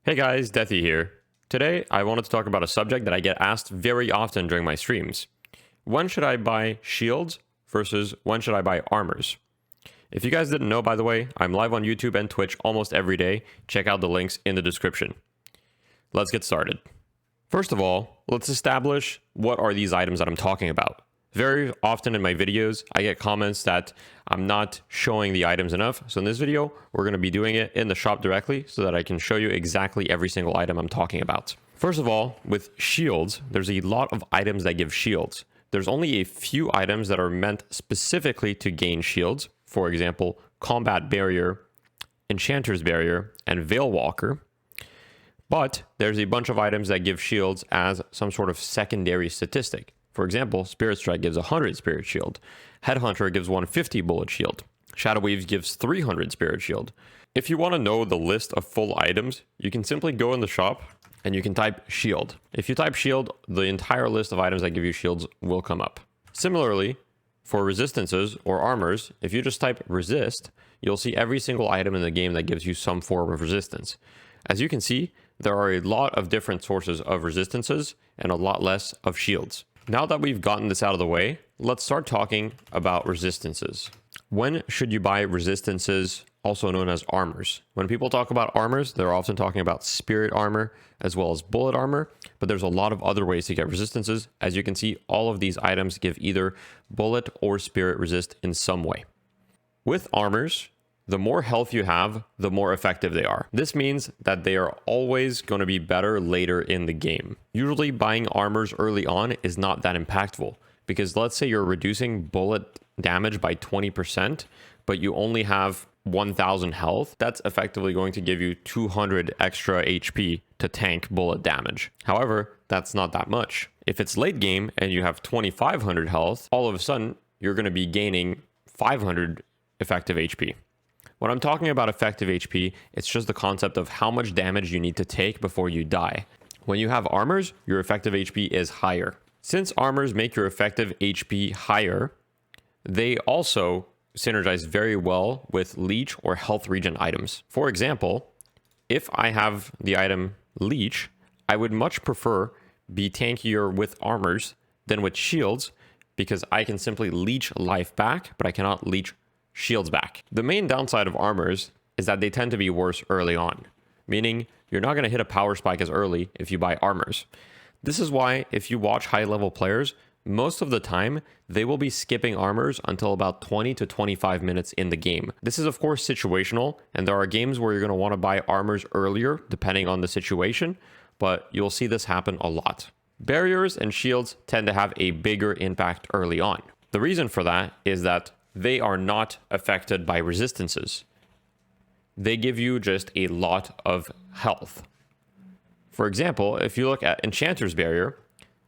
Hey guys, Deathy here. Today, I wanted to talk about a subject that I get asked very often during my streams. When should I buy shields versus when should I buy armors? If you guys didn't know, by the way, I'm live on YouTube and Twitch almost every day. Check out the links in the description. Let's get started. First of all, let's establish what are these items that I'm talking about. Very often in my videos, I get comments that I'm not showing the items enough. So in this video, we're going to be doing it in the shop directly so that I can show you exactly every single item I'm talking about. First of all, with shields, there's a lot of items that give shields. There's only a few items that are meant specifically to gain shields. For example, Combat Barrier, Enchanter's Barrier, and Veil Walker. But there's a bunch of items that give shields as some sort of secondary statistic. For example, Spirit Strike gives 100 Spirit Shield. Headhunter gives 150 Bullet Shield. Shadow Weaves gives 300 Spirit Shield. If you want to know the list of full items, you can simply go in the shop and you can type shield. If you type shield, the entire list of items that give you shields will come up. Similarly, for resistances or armors, if you just type resist, you'll see every single item in the game that gives you some form of resistance. As you can see, there are a lot of different sources of resistances and a lot less of shields. Now that we've gotten this out of the way, let's start talking about resistances. When should you buy resistances, also known as armors? When people talk about armors, they're often talking about spirit armor as well as bullet armor, but there's a lot of other ways to get resistances. As you can see, all of these items give either bullet or spirit resist in some way. With armors, the more health you have, the more effective they are. This means that they are always going to be better later in the game. Usually buying armors early on is not that impactful because let's say you're reducing bullet damage by 20%, but you only have 1000 health. That's effectively going to give you 200 extra HP to tank bullet damage. However, that's not that much. If it's late game and you have 2500 health, all of a sudden you're going to be gaining 500 effective HP. When I'm talking about effective HP, it's just the concept of how much damage you need to take before you die. When you have armors, your effective HP is higher. Since armors make your effective HP higher, they also synergize very well with leech or health regen items. For example, if I have the item leech, I would much prefer be tankier with armors than with shields because I can simply leech life back, but I cannot leech shields back. The main downside of armors is that they tend to be worse early on, meaning you're not going to hit a power spike as early if you buy armors. This is why if you watch high level players, most of the time they will be skipping armors until about 20 to 25 minutes in the game. This is of course situational, and there are games where you're going to want to buy armors earlier depending on the situation, but you'll see this happen a lot. Barriers and shields tend to have a bigger impact early on. The reason for that is that they are not affected by resistances. They give you just a lot of health. For example, if you look at Enchanter's Barrier,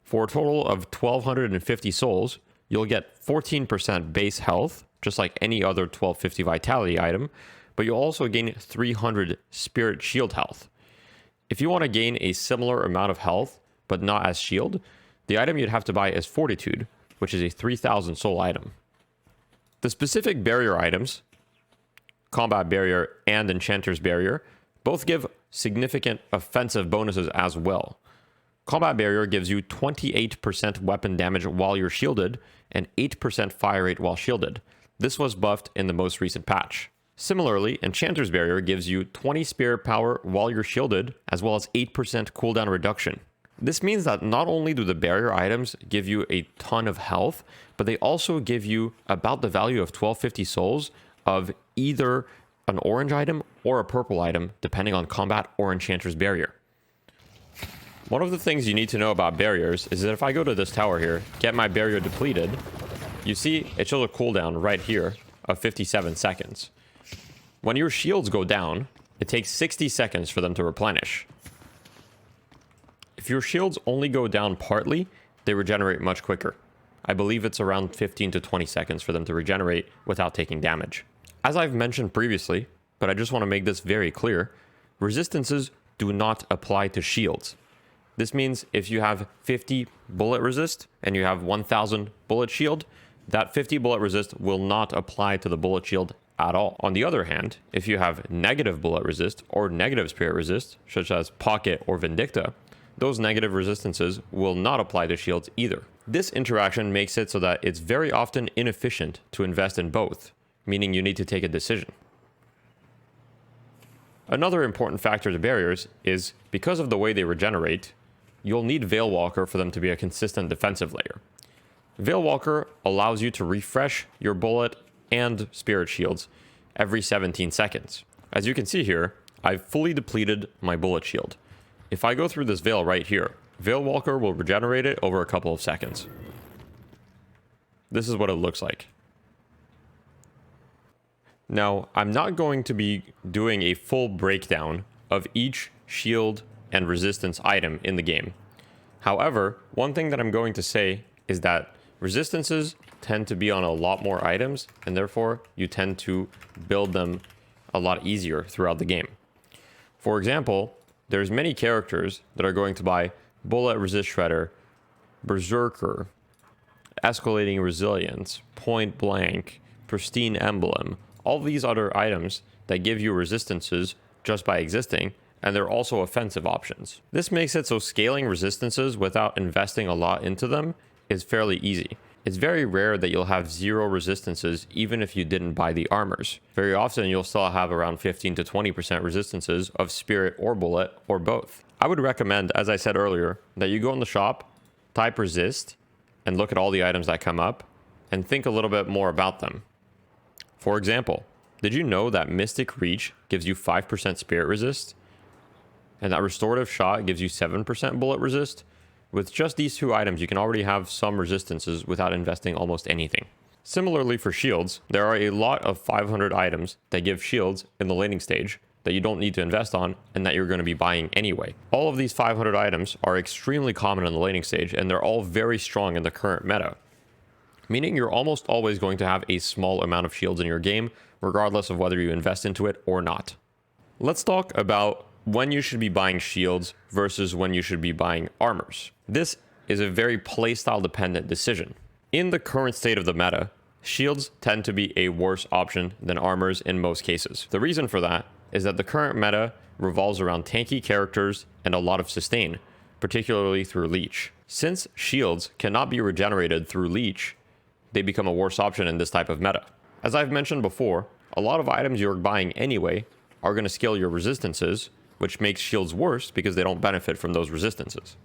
for a total of 1250 souls, you'll get 14% base health, just like any other 1250 vitality item, but you'll also gain 300 spirit shield health. If you want to gain a similar amount of health, but not as shield, the item you'd have to buy is Fortitude, which is a 3000 soul item. The specific barrier items, Combat Barrier and Enchanter's Barrier, both give significant offensive bonuses as well. Combat Barrier gives you 28% weapon damage while you're shielded and 8% fire rate while shielded. This was buffed in the most recent patch. Similarly, Enchanter's Barrier gives you 20 spirit power while you're shielded, as well as 8% cooldown reduction. This means that not only do the barrier items give you a ton of health, but they also give you about the value of 1250 souls of either an orange item or a purple item, depending on combat or Enchanter's Barrier. One of the things you need to know about barriers is that if I go to this tower here, get my barrier depleted, you see it shows a cooldown right here of 57 seconds. When your shields go down, it takes 60 seconds for them to replenish. If your shields only go down partly, they regenerate much quicker. I believe it's around 15 to 20 seconds for them to regenerate without taking damage. As I've mentioned previously, but I just want to make this very clear, resistances do not apply to shields. This means if you have 50 bullet resist and you have 1000 bullet shield, that 50 bullet resist will not apply to the bullet shield at all. On the other hand, if you have negative bullet resist or negative spirit resist, such as Pocket or Vindicta, those negative resistances will not apply to shields either. This interaction makes it so that it's very often inefficient to invest in both, meaning you need to take a decision. Another important factor to barriers is because of the way they regenerate, you'll need Veilwalker for them to be a consistent defensive layer. Veilwalker allows you to refresh your bullet and spirit shields every 17 seconds. As you can see here, I've fully depleted my bullet shield. If I go through this veil right here, Veilwalker will regenerate it over a couple of seconds. This is what it looks like. Now, I'm not going to be doing a full breakdown of each shield and resistance item in the game. However, one thing that I'm going to say is that resistances tend to be on a lot more items, and therefore you tend to build them a lot easier throughout the game. For example, there's many characters that are going to buy Bullet Resist Shredder, Berserker, Escalating Resilience, Point Blank, Pristine Emblem, all these other items that give you resistances just by existing, and they're also offensive options. This makes it so scaling resistances without investing a lot into them is fairly easy. It's very rare that you'll have 0 resistances even if you didn't buy the armors. Very often you'll still have around 15 to 20% resistances of spirit or bullet or both. I would recommend, as I said earlier, that you go in the shop, type resist, and look at all the items that come up, and think a little bit more about them. For example, did you know that Mystic Reach gives you 5% spirit resist? And that Restorative Shot gives you 7% bullet resist? With just these 2 items, you can already have some resistances without investing almost anything. Similarly for shields, there are a lot of 500 items that give shields in the laning stage that you don't need to invest on and that you're going to be buying anyway. All of these 500 items are extremely common in the laning stage, and they're all very strong in the current meta, meaning you're almost always going to have a small amount of shields in your game, regardless of whether you invest into it or not. Let's talk about when you should be buying shields versus when you should be buying armors. This is a very playstyle dependent decision. In the current state of the meta, shields tend to be a worse option than armors in most cases. The reason for that is that the current meta revolves around tanky characters and a lot of sustain, particularly through leech. Since shields cannot be regenerated through leech, they become a worse option in this type of meta. As I've mentioned before, a lot of items you're buying anyway are going to scale your resistances, which makes shields worse because they don't benefit from those resistances.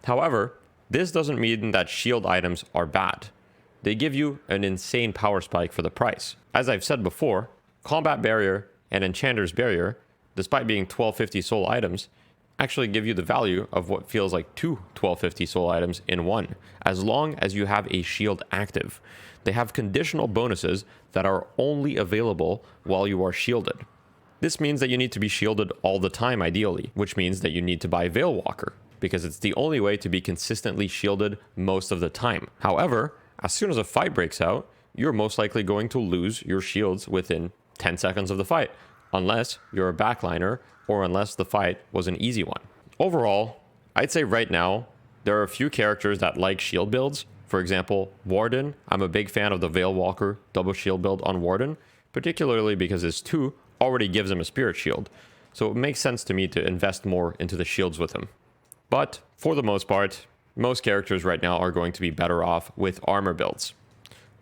However, this doesn't mean that shield items are bad. They give you an insane power spike for the price. As I've said before, Combat Barrier and Enchanter's Barrier, despite being 1250 soul items, actually give you the value of what feels like 2 1250 soul items in one, as long as you have a shield active. They have conditional bonuses that are only available while you are shielded. This means that you need to be shielded all the time ideally, which means that you need to buy Veilwalker, because it's the only way to be consistently shielded most of the time. However, as soon as a fight breaks out, you're most likely going to lose your shields within 10 seconds of the fight, unless you're a backliner or unless the fight was an easy one. Overall, I'd say right now, there are a few characters that like shield builds. For example, Warden. I'm a big fan of the Veilwalker double shield build on Warden, particularly because his 2 already gives him a spirit shield, so it makes sense to me to invest more into the shields with him. But for the most part, most characters right now are going to be better off with armor builds.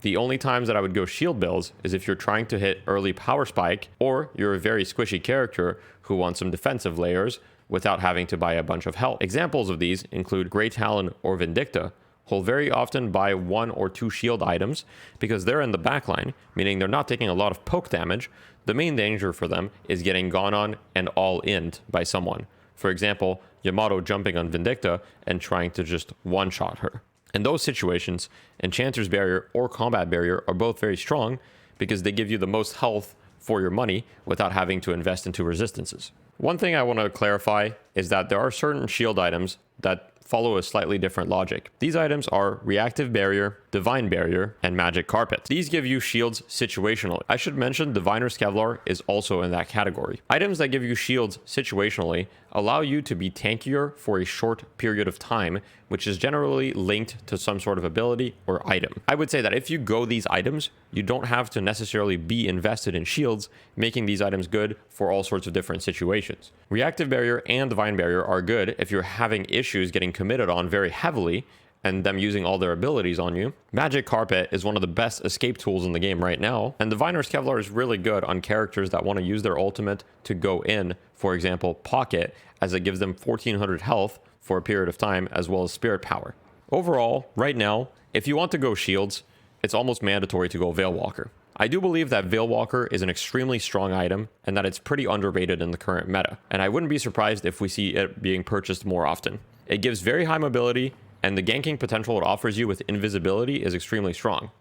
The only times that I would go shield builds is if you're trying to hit early power spike, or you're a very squishy character who wants some defensive layers without having to buy a bunch of health. Examples of these include Grey Talon or Vindicta, who'll very often buy 1 or 2 shield items because they're in the backline, meaning they're not taking a lot of poke damage. The main danger for them is getting gone on and all-in'd by someone. For example, Yamato jumping on Vindicta and trying to just one-shot her. In those situations, Enchanter's Barrier or Combat Barrier are both very strong because they give you the most health for your money without having to invest into resistances. One thing I want to clarify is that there are certain shield items that follow a slightly different logic. These items are Reactive Barrier, Divine Barrier, and Magic Carpet. These give you shields situationally. I should mention Diviner's Kevlar is also in that category. Items that give you shields situationally allow you to be tankier for a short period of time, which is generally linked to some sort of ability or item. I would say that if you go these items, you don't have to necessarily be invested in shields, making these items good for all sorts of different situations. Reactive Barrier and Divine Barrier are good if you're having issues getting committed on very heavily and them using all their abilities on you. Magic Carpet is one of the best escape tools in the game right now, and Diviner's Kevlar is really good on characters that want to use their ultimate to go in, for example, Pocket, as it gives them 1400 health for a period of time, as well as Spirit Power. Overall, right now, if you want to go shields, it's almost mandatory to go Veilwalker. I do believe that Veilwalker is an extremely strong item and that it's pretty underrated in the current meta, and I wouldn't be surprised if we see it being purchased more often. It gives very high mobility, and the ganking potential it offers you with invisibility is extremely strong.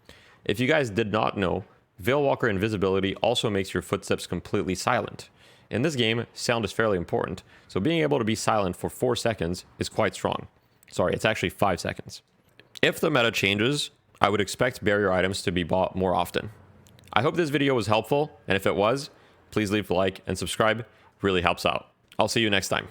If you guys did not know, Veilwalker invisibility also makes your footsteps completely silent. In this game, sound is fairly important, so being able to be silent for 4 seconds is quite strong. Sorry, it's actually 5 seconds. If the meta changes, I would expect barrier items to be bought more often. I hope this video was helpful, and if it was, please leave a like and subscribe. It really helps out. I'll see you next time.